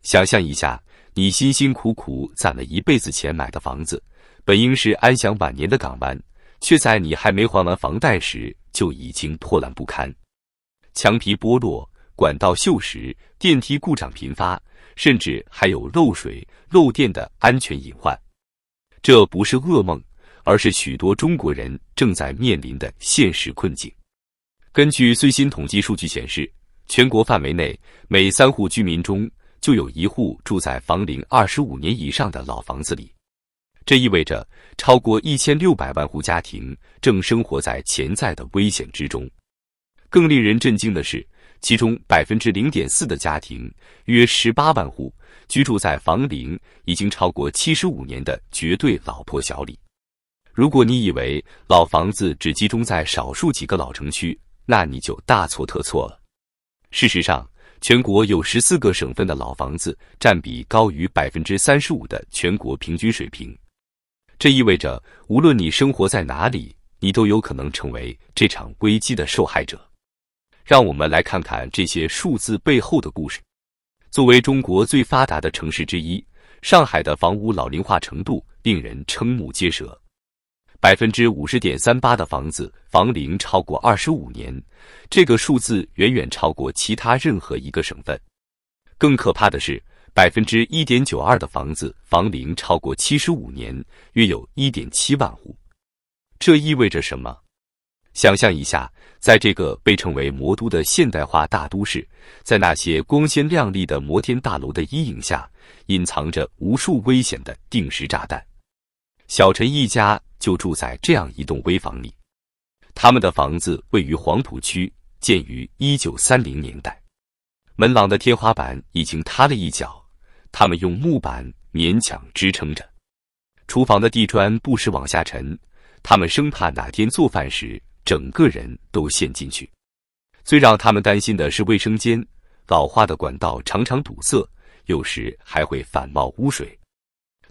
想象一下，你辛辛苦苦攒了一辈子钱买的房子，本应是安享晚年的港湾，却在你还没还完房贷时就已经破烂不堪，墙皮剥落，管道锈蚀，电梯故障频发，甚至还有漏水、漏电的安全隐患。这不是噩梦，而是许多中国人正在面临的现实困境。根据最新统计数据显示，全国范围内每3户居民中就有1户住在房龄25年以上的老房子里。这意味着超过1600万户家庭正生活在潜在的危险之中。更令人震惊的是，其中 0.4% 的家庭，约18万户，居住在房龄已经超过75年的绝对老破小里。如果你以为老房子只集中在少数几个老城区，那你就大错特错了。事实上，全国有14个省份的老房子占比高于 35% 的全国平均水平。这意味着，无论你生活在哪里，你都有可能成为这场危机的受害者。让我们来看看这些数字背后的故事。作为中国最发达的城市之一，上海的房屋老龄化程度令人瞠目结舌。50.38% 的房子房龄超过25年，这个数字远远超过其他任何一个省份。更可怕的是，1.92% 的房子房龄超过75年，约有 1.7 万户。这意味着什么？想象一下，在这个被称为魔都的现代化大都市，在那些光鲜亮丽的摩天大楼的阴影下，隐藏着无数危险的定时炸弹。小陈一家就住在这样一栋危房里，他们的房子位于黄浦区，建于1930年代。门廊的天花板已经塌了一角，他们用木板勉强支撑着。厨房的地砖不时往下沉，他们生怕哪天做饭时整个人都陷进去。最让他们担心的是卫生间，老化的管道常常堵塞，有时还会反冒污水。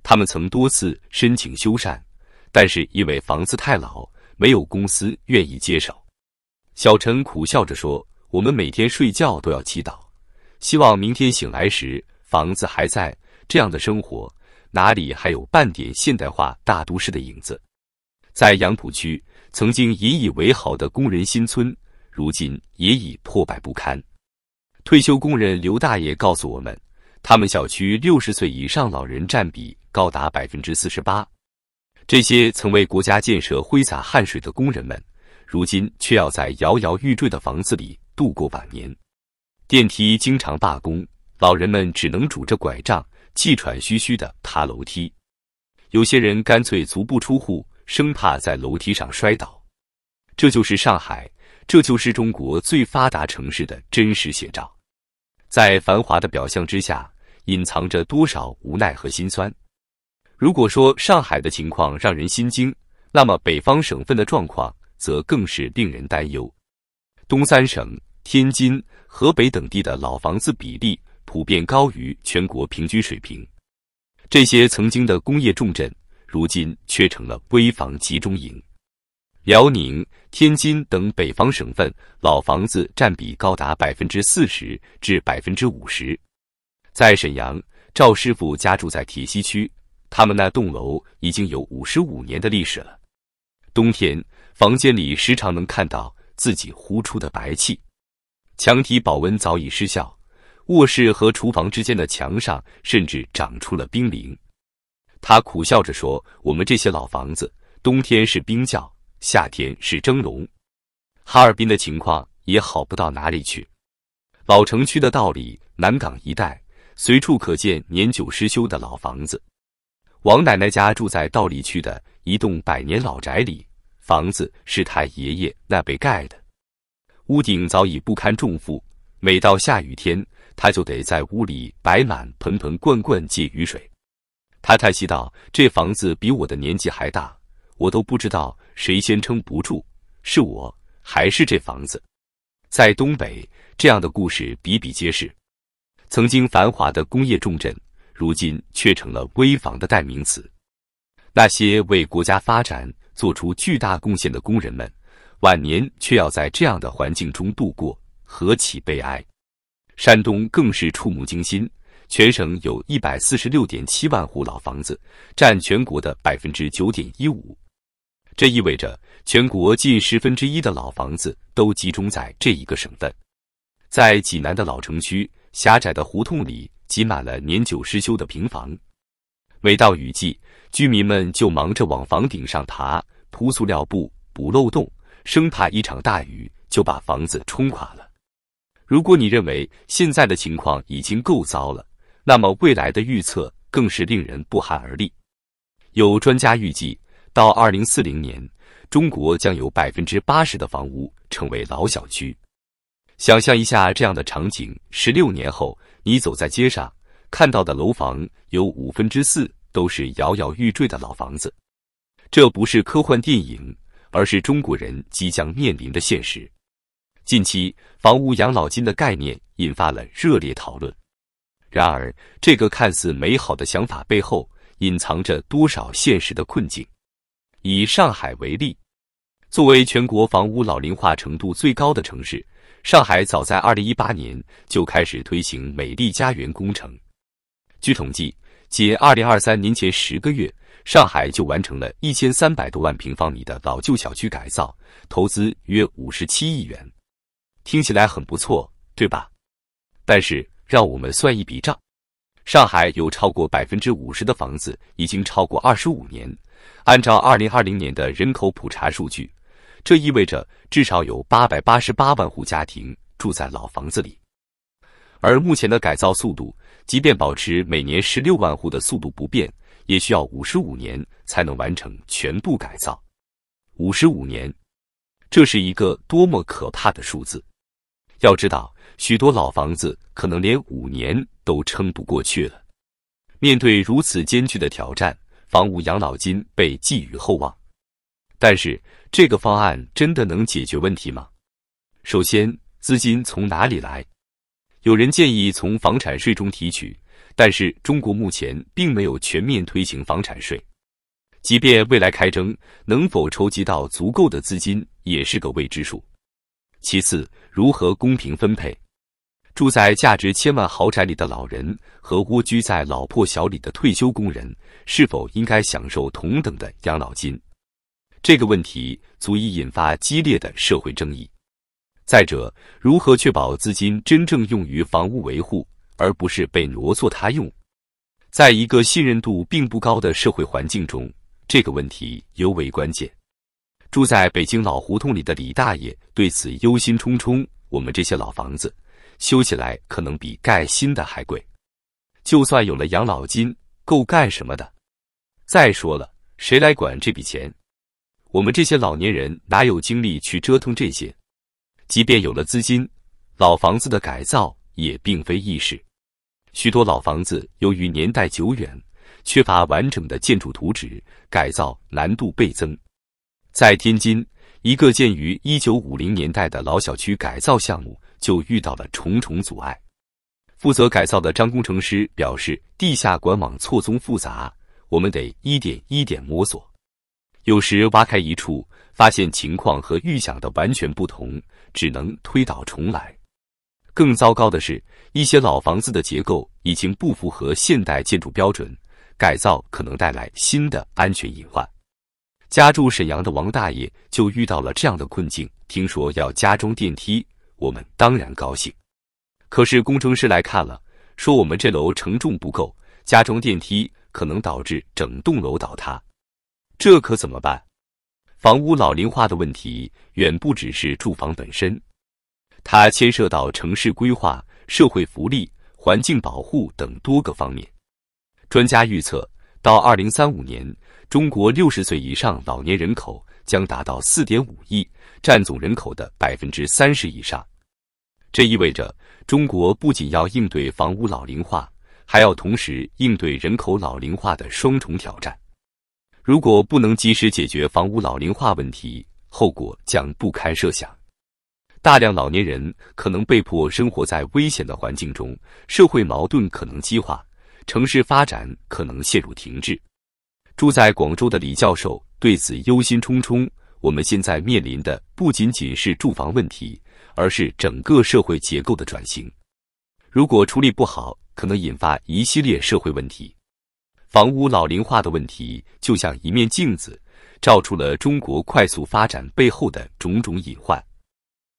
他们曾多次申请修缮，但是因为房子太老，没有公司愿意接手。小陈苦笑着说，我们每天睡觉都要祈祷，希望明天醒来时房子还在。这样的生活哪里还有半点现代化大都市的影子？在杨浦区曾经引以为豪的工人新村，如今也已破败不堪。退休工人刘大爷告诉我们，他们小区60岁以上老人占比高达 48%。这些曾为国家建设挥洒汗水的工人们，如今却要在摇摇欲坠的房子里度过晚年。电梯经常罢工，老人们只能拄着拐杖，气喘吁吁地爬楼梯。有些人干脆足不出户，生怕在楼梯上摔倒。这就是上海，这就是中国最发达城市的真实写照。在繁华的表象之下，隐藏着多少无奈和心酸。如果说上海的情况让人心惊，那么北方省份的状况则更是令人担忧。东三省、天津、河北等地的老房子比例普遍高于全国平均水平。这些曾经的工业重镇，如今却成了危房集中营。辽宁、天津等北方省份老房子占比高达 40% 至 50%。在沈阳，赵师傅家住在铁西区，他们那栋楼已经有55年的历史了。冬天，房间里时常能看到自己呼出的白气，墙体保温早已失效，卧室和厨房之间的墙上甚至长出了冰凌。他苦笑着说，我们这些老房子，冬天是冰窖，夏天是蒸笼。哈尔滨的情况也好不到哪里去。老城区的道里、南港一带，随处可见年久失修的老房子。王奶奶家住在道里区的一栋100年老宅里，房子是她爷爷那辈盖的，屋顶早已不堪重负，每到下雨天，她就得在屋里摆满盆盆罐罐接雨水。她叹息道，这房子比我的年纪还大，我都不知道谁先撑不住，是我还是这房子。在东北，这样的故事比比皆是。曾经繁华的工业重镇，如今却成了危房的代名词。那些为国家发展做出巨大贡献的工人们，晚年却要在这样的环境中度过，何其悲哀！山东更是触目惊心，全省有146.7万户老房子，占全国的 9.15%。这意味着全国近1/10的老房子都集中在这一个省份。在济南的老城区，狭窄的胡同里挤满了年久失修的平房。每到雨季，居民们就忙着往房顶上爬，铺塑料布，补漏洞，生怕一场大雨就把房子冲垮了。如果你认为现在的情况已经够糟了，那么未来的预测更是令人不寒而栗。有专家预计，到2040年，中国将有 80% 的房屋成为老小区。想象一下这样的场景，16年后，你走在街上，看到的楼房有4/5都是摇摇欲坠的老房子。这不是科幻电影，而是中国人即将面临的现实。近期，房屋养老金的概念引发了热烈讨论。然而，这个看似美好的想法背后，隐藏着多少现实的困境。以上海为例，作为全国房屋老龄化程度最高的城市，上海早在2018年就开始推行美丽家园工程。据统计，仅2023年前10个月，上海就完成了1300多万平方米的老旧小区改造，投资约57亿元。听起来很不错，对吧？但是让我们算一笔账，上海有超过 50% 的房子已经超过25年。按照2020年的人口普查数据，这意味着至少有888万户家庭住在老房子里。而目前的改造速度，即便保持每年16万户的速度不变，也需要55年才能完成全部改造。55年，这是一个多么可怕的数字！要知道，许多老房子可能连5年都撑不过去了。面对如此艰巨的挑战，房屋养老金被寄予厚望。但是，这个方案真的能解决问题吗？首先，资金从哪里来？有人建议从房产税中提取，但是中国目前并没有全面推行房产税。即便未来开征，能否筹集到足够的资金也是个未知数。其次，如何公平分配？住在价值千万豪宅里的老人和蜗居在老破小里的退休工人，是否应该享受同等的养老金？这个问题足以引发激烈的社会争议。再者，如何确保资金真正用于房屋维护，而不是被挪作他用？在一个信任度并不高的社会环境中，这个问题尤为关键。住在北京老胡同里的李大爷对此忧心忡忡，我们这些老房子修起来可能比盖新的还贵，就算有了养老金，够干什么的？再说了，谁来管这笔钱？我们这些老年人哪有精力去折腾这些？即便有了资金，老房子的改造也并非易事。许多老房子由于年代久远，缺乏完整的建筑图纸，改造难度倍增。在天津，一个建于1950年代的老小区改造项目就遇到了重重阻碍。负责改造的张工程师表示，地下管网错综复杂，我们得一点一点摸索。有时挖开一处，发现情况和预想的完全不同，只能推倒重来。更糟糕的是，一些老房子的结构已经不符合现代建筑标准，改造可能带来新的安全隐患。家住沈阳的王大爷就遇到了这样的困境，听说要加装电梯，我们当然高兴。可是工程师来看了，说我们这楼承重不够，加装电梯可能导致整栋楼倒塌。这可怎么办？房屋老龄化的问题远不只是住房本身，它牵涉到城市规划、社会福利、环境保护等多个方面。专家预测，到2035年，中国60岁以上老年人口将达到 4.5 亿，占总人口的 30% 以上。这意味着，中国不仅要应对房屋老龄化，还要同时应对人口老龄化的双重挑战。如果不能及时解决房屋老龄化问题，后果将不堪设想。大量老年人可能被迫生活在危险的环境中，社会矛盾可能激化，城市发展可能陷入停滞。住在广州的李教授对此忧心忡忡，我们现在面临的不仅仅是住房问题，而是整个社会结构的转型。如果处理不好，可能引发一系列社会问题。房屋老龄化的问题就像一面镜子，照出了中国快速发展背后的种种隐患。